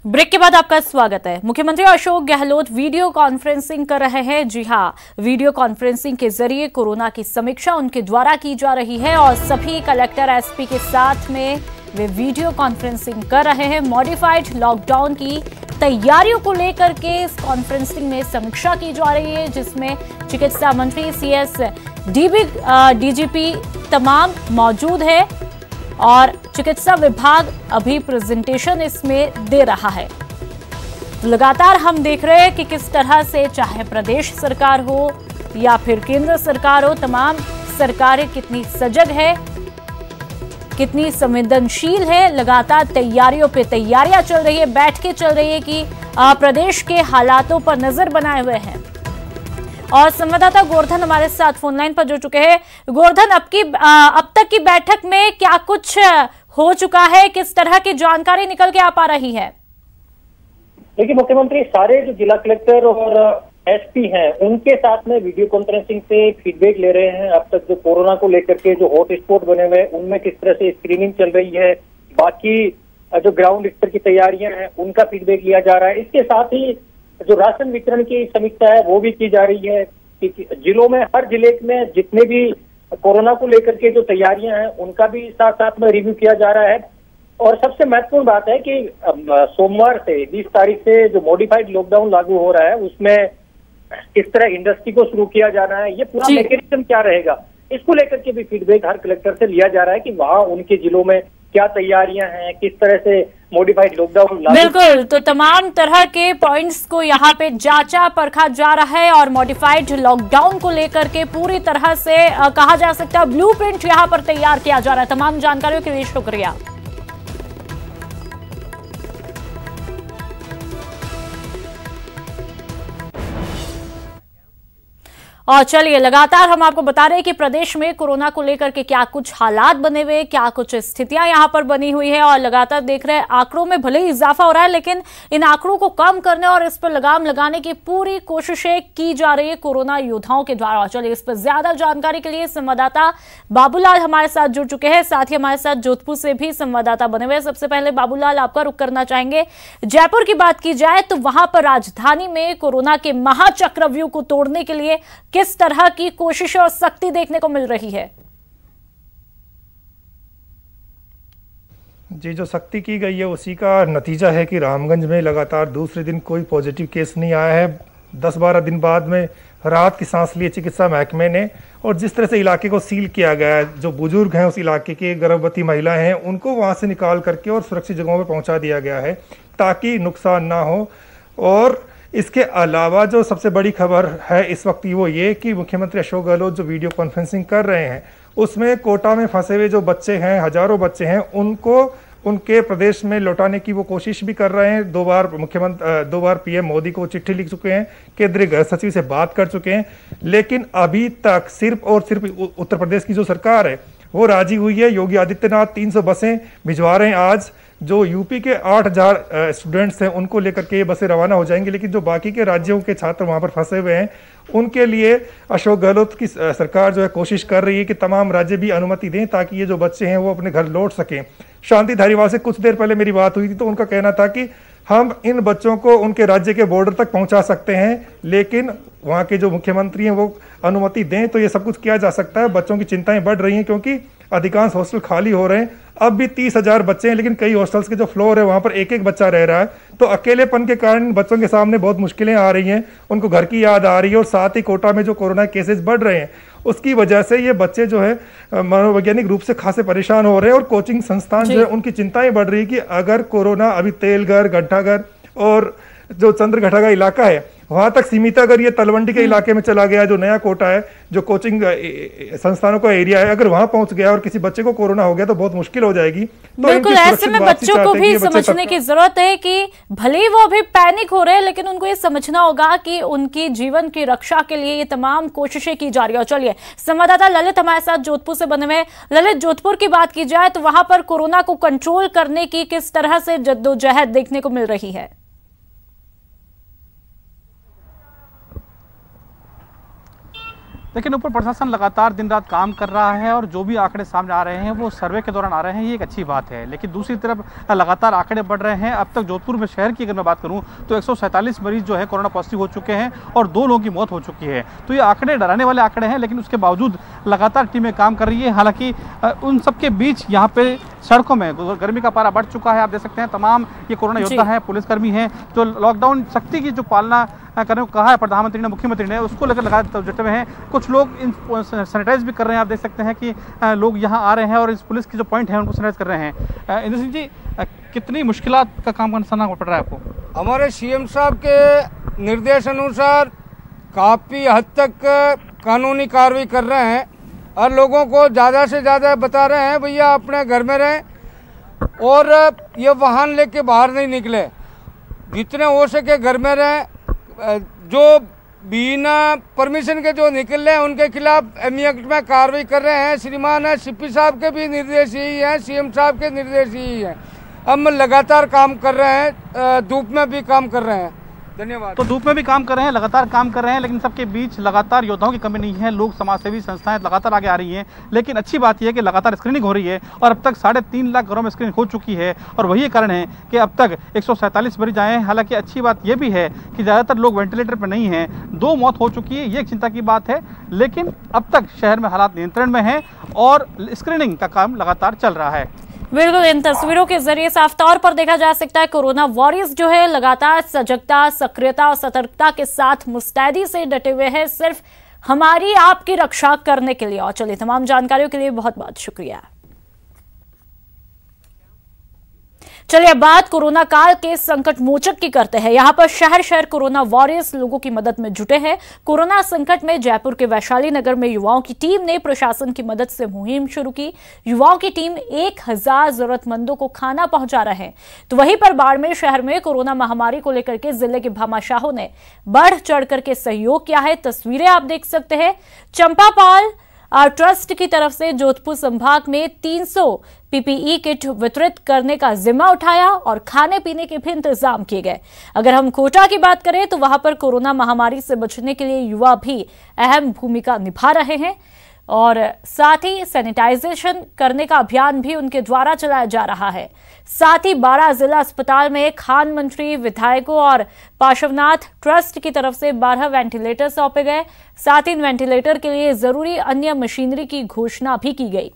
Break के बाद आपका स्वागत है। मुख्यमंत्री अशोक गहलोत वीडियो कॉन्फ्रेंसिंग कर रहे हैं। जी हां, वीडियो कॉन्फ्रेंसिंग के जरिए कोरोना की समीक्षा उनके द्वारा की जा रही है और सभी कलेक्टर एसपी के साथ में वे वीडियो कॉन्फ्रेंसिंग कर रहे हैं। मॉडिफाइड लॉकडाउन की तैयारियों को लेकर के इस कॉन्फ्रेंसिंग में समीक्षा की जा रही है, जिसमें चिकित्सा मंत्री सीएस डीजीपी तमाम मौजूद है और चिकित्सा विभाग अभी प्रेजेंटेशन इसमें दे रहा है। तो लगातार हम देख रहे हैं कि किस तरह से चाहे प्रदेश सरकार हो या फिर केंद्र सरकार हो, तमाम सरकारें कितनी सजग है, कितनी संवेदनशील है। लगातार तैयारियों पे तैयारियां चल रही है, बैठकें चल रही है कि प्रदेश के हालातों पर नजर बनाए हुए हैं। और संवाददाता गोवर्धन हमारे साथ फोन लाइन पर जुड़ चुके हैं। गोवर्धन, अब तक की बैठक में क्या कुछ हो चुका है, किस तरह की जानकारी निकल के आ पा रही है? देखिए, मुख्यमंत्री सारे जो जिला कलेक्टर और एसपी हैं उनके साथ में वीडियो कॉन्फ्रेंसिंग से फीडबैक ले रहे हैं। अब तक जो कोरोना को लेकर के जो हॉट स्पॉट बने हुए हैं उनमें किस तरह से स्क्रीनिंग चल रही है, बाकी जो ग्राउंड स्तर की तैयारियां हैं उनका फीडबैक लिया जा रहा है। इसके साथ ही जो राशन वितरण की समीक्षा है वो भी की जा रही है कि जिलों में, हर जिले में जितने भी कोरोना को लेकर के जो तैयारियां हैं उनका भी साथ साथ में रिव्यू किया जा रहा है। और सबसे महत्वपूर्ण बात है कि सोमवार से 20 तारीख से जो मॉडिफाइड लॉकडाउन लागू हो रहा है उसमें किस तरह इंडस्ट्री को शुरू किया जा रहा है, ये पूरा मैकेनिज्म क्या रहेगा, इसको लेकर के भी फीडबैक हर कलेक्टर से लिया जा रहा है कि वहां उनके जिलों में क्या तैयारियां हैं, किस तरह से मॉडिफाइड लॉकडाउन। बिल्कुल, तो तमाम तरह के पॉइंट्स को यहाँ पे जांचा परखा जा रहा है और मॉडिफाइड लॉकडाउन को लेकर के पूरी तरह से कहा जा सकता है ब्लूप्रिंट यहाँ पर तैयार किया जा रहा है। तमाम जानकारियों के लिए शुक्रिया। और चलिए, लगातार हम आपको बता रहे हैं कि प्रदेश में कोरोना को लेकर के क्या कुछ हालात बने हुए, क्या कुछ स्थितियां यहां पर बनी हुई है। और लगातार देख रहे हैं आंकड़ों में भले ही इजाफा हो रहा है, लेकिन इन आंकड़ों को कम करने और इस पर लगाम लगाने की पूरी कोशिशें की जा रही है कोरोना योद्धाओं के द्वारा। और चलिए, इस पर ज्यादा जानकारी के लिए संवाददाता बाबूलाल हमारे साथ जुड़ चुके हैं, साथ ही हमारे साथ जोधपुर से भी संवाददाता बने हुए हैं। सबसे पहले बाबूलाल, आपका रुख करना चाहेंगे। जयपुर की बात की जाए तो वहां पर राजधानी में कोरोना के महाचक्रव्यूह को तोड़ने के लिए किस तरह की कोशिश और सख्ती देखने को मिल रही है? जी, जो सख्ती की गई है उसी का नतीजा है कि रामगंज में लगातार दूसरे दिन कोई पॉजिटिव केस नहीं आया है। 10-12 दिन बाद में राहत की सांस ली चिकित्सा महकमे ने। और जिस तरह से इलाके को सील किया गया है, जो बुजुर्ग हैं उस इलाके के, गर्भवती महिलाएं हैं, उनको वहां से निकाल करके और सुरक्षित जगहों पर पहुंचा दिया गया है ताकि नुकसान ना हो। और इसके अलावा जो सबसे बड़ी खबर है इस वक्त वो ये कि मुख्यमंत्री अशोक गहलोत जो वीडियो कॉन्फ्रेंसिंग कर रहे हैं उसमें कोटा में फंसे हुए जो बच्चे हैं, हजारों बच्चे हैं, उनको उनके प्रदेश में लौटाने की वो कोशिश भी कर रहे हैं। 2 बार पीएम मोदी को चिट्ठी लिख चुके हैं, केंद्रीय गृह सचिव से बात कर चुके हैं, लेकिन अभी तक सिर्फ और सिर्फ उत्तर प्रदेश की जो सरकार है वो राजी हुई है। योगी आदित्यनाथ 300 बसें भिजवा रहे हैं। आज जो यूपी के 8000 स्टूडेंट्स हैं उनको लेकर के ये बसें रवाना हो जाएंगी, लेकिन जो बाकी के राज्यों के छात्र वहां पर फंसे हुए हैं उनके लिए अशोक गहलोत की सरकार जो है कोशिश कर रही है कि तमाम राज्य भी अनुमति दें ताकि ये जो बच्चे हैं वो अपने घर लौट सकें। शांति धारीवाल से कुछ देर पहले मेरी बात हुई थी तो उनका कहना था कि हम इन बच्चों को उनके राज्य के बॉर्डर तक पहुंचा सकते हैं, लेकिन वहां के जो मुख्यमंत्री हैं वो अनुमति दें तो ये सब कुछ किया जा सकता है। बच्चों की चिंताएं बढ़ रही हैं क्योंकि अधिकांश हॉस्टल खाली हो रहे हैं। अब भी 30,000 बच्चे हैं, लेकिन कई हॉस्टल्स के जो फ्लोर है वहां पर एक बच्चा रह रहा है। तो अकेलेपन के कारण बच्चों के सामने बहुत मुश्किलें आ रही हैं, उनको घर की याद आ रही है। और साथ ही कोटा में जो कोरोना केसेस बढ़ रहे हैं उसकी वजह से ये बच्चे जो है मनोवैज्ञानिक रूप से खासे परेशान हो रहे हैं। और कोचिंग संस्थान जो है उनकी चिंताएं बढ़ रही है कि अगर कोरोना अभी तेलघर, घंटाघर और जो चंद्रघटा का इलाका है वहां तक सीमित, अगर ये तलवंडी के इलाके में चला गया, जो नया कोटा है, जो कोचिंग संस्थानों का एरिया है, अगर वहां पहुंच गया और किसी बच्चे को कोरोना हो गया तो बहुत मुश्किल हो जाएगी। तो बिल्कुल, ऐसे में बच्चों को भी समझने की जरूरत है कि भले ही वो अभी पैनिक हो रहे हैं, लेकिन उनको ये समझना होगा कि उनकी जीवन की रक्षा के लिए ये तमाम कोशिशें की जा रही है। और चलिए, संवाददाता ललित हमारे साथ जोधपुर से बने हुए। ललित, जोधपुर की बात की जाए तो वहां पर कोरोना को कंट्रोल करने की किस तरह से जद्दोजहद देखने को मिल रही है? लेकिन ऊपर प्रशासन लगातार दिन रात काम कर रहा है और जो भी आंकड़े सामने आ रहे हैं वो सर्वे के दौरान आ रहे हैं, ये एक अच्छी बात है। लेकिन दूसरी तरफ लगातार आंकड़े बढ़ रहे हैं। अब तक जोधपुर में शहर की अगर मैं बात करूं तो 147 मरीज जो है कोरोना पॉजिटिव हो चुके हैं और 2 लोगों की मौत हो चुकी है। तो ये आंकड़े डराने वाले आंकड़े हैं, लेकिन उसके बावजूद लगातार टीमें काम कर रही है। हालांकि उन सबके बीच यहाँ पे सड़कों में गर्मी का पारा बढ़ चुका है। आप देख सकते हैं तमाम ये कोरोना योद्धा हैं, पुलिसकर्मी हैं, जो लॉकडाउन सख्ती की जो पालना करने को कहा है प्रधानमंत्री ने, मुख्यमंत्री ने, उसको लेकर लगातार जुटे हुए हैं। कुछ लोग इन सैनिटाइज भी कर रहे हैं। आप देख सकते हैं कि लोग यहाँ आ रहे हैं और इस पुलिस की जो पॉइंट है उनको सैनिटाइज कर रहे हैं। इंद्र सिंह जी, कितनी मुश्किलात का काम करना पड़ रहा है आपको? हमारे सीएम साहब के निर्देश अनुसार काफ़ी हद तक कानूनी कार्रवाई कर रहे हैं और लोगों को ज़्यादा से ज़्यादा बता रहे हैं भैया अपने घर में रहें और ये वाहन लेके बाहर नहीं निकले, जितने हो सके घर में रहें। जो बिना परमिशन के जो निकल रहे हैं उनके खिलाफ एक्ट में कार्रवाई कर रहे हैं। श्रीमान सीपी साहब के भी निर्देश यही हैं, सीएम साहब के निर्देश यही हैं। हम लगातार काम कर रहे हैं, धूप में भी काम कर रहे हैं। धन्यवाद। तो धूप में भी काम कर रहे हैं, लगातार काम कर रहे हैं, लेकिन सबके बीच लगातार योद्धाओं की कमी नहीं है। लोग, समाजसेवी संस्थाएं लगातार आगे आ रही हैं। लेकिन अच्छी बात यह है कि लगातार स्क्रीनिंग हो रही है और अब तक 3.5 लाख घरों में स्क्रीनिंग हो चुकी है और वही कारण है कि अब तक 147 मरीज आए हैं। हालांकि अच्छी बात यह भी है कि ज़्यादातर लोग वेंटिलेटर पर नहीं हैं। 2 मौत हो चुकी है, ये एक चिंता की बात है, लेकिन अब तक शहर में हालात नियंत्रण में हैं और स्क्रीनिंग का काम लगातार चल रहा है। बिल्कुल, इन तस्वीरों के जरिए साफ तौर पर देखा जा सकता है कोरोना वॉरियर्स जो है लगातार सजगता, सक्रियता और सतर्कता के साथ मुस्तैदी से डटे हुए हैं सिर्फ हमारी आपकी रक्षा करने के लिए। और चलिए, तमाम जानकारियों के लिए बहुत बहुत शुक्रिया। चलिए अब बात कोरोना काल के संकट मोचक की करते हैं। यहां पर शहर शहर कोरोना वॉरियर्स लोगों की मदद में जुटे हैं। कोरोना संकट में जयपुर के वैशाली नगर में युवाओं की टीम ने प्रशासन की मदद से मुहिम शुरू की। युवाओं की टीम 1000 जरूरतमंदों को खाना पहुंचा रहे हैं। तो वहीं पर बाड़मेर शहर में कोरोना महामारी को लेकर के जिले के भामाशाहों ने बढ़ चढ़कर के सहयोग किया है। तस्वीरें आप देख सकते हैं। चंपापाल ट्रस्ट की तरफ से जोधपुर संभाग में 300 पीपीई किट वितरित करने का जिम्मा उठाया और खाने पीने के भी इंतजाम किए गए। अगर हम कोटा की बात करें तो वहां पर कोरोना महामारी से बचने के लिए युवा भी अहम भूमिका निभा रहे हैं और साथ ही सैनिटाइजेशन करने का अभियान भी उनके द्वारा चलाया जा रहा है। साथ ही 12 जिला अस्पताल में खान मंत्री, विधायकों और पार्श्वनाथ ट्रस्ट की तरफ से 12 वेंटिलेटर सौंपे गए। साथ ही इन वेंटिलेटर के लिए जरूरी अन्य मशीनरी की घोषणा भी की गई।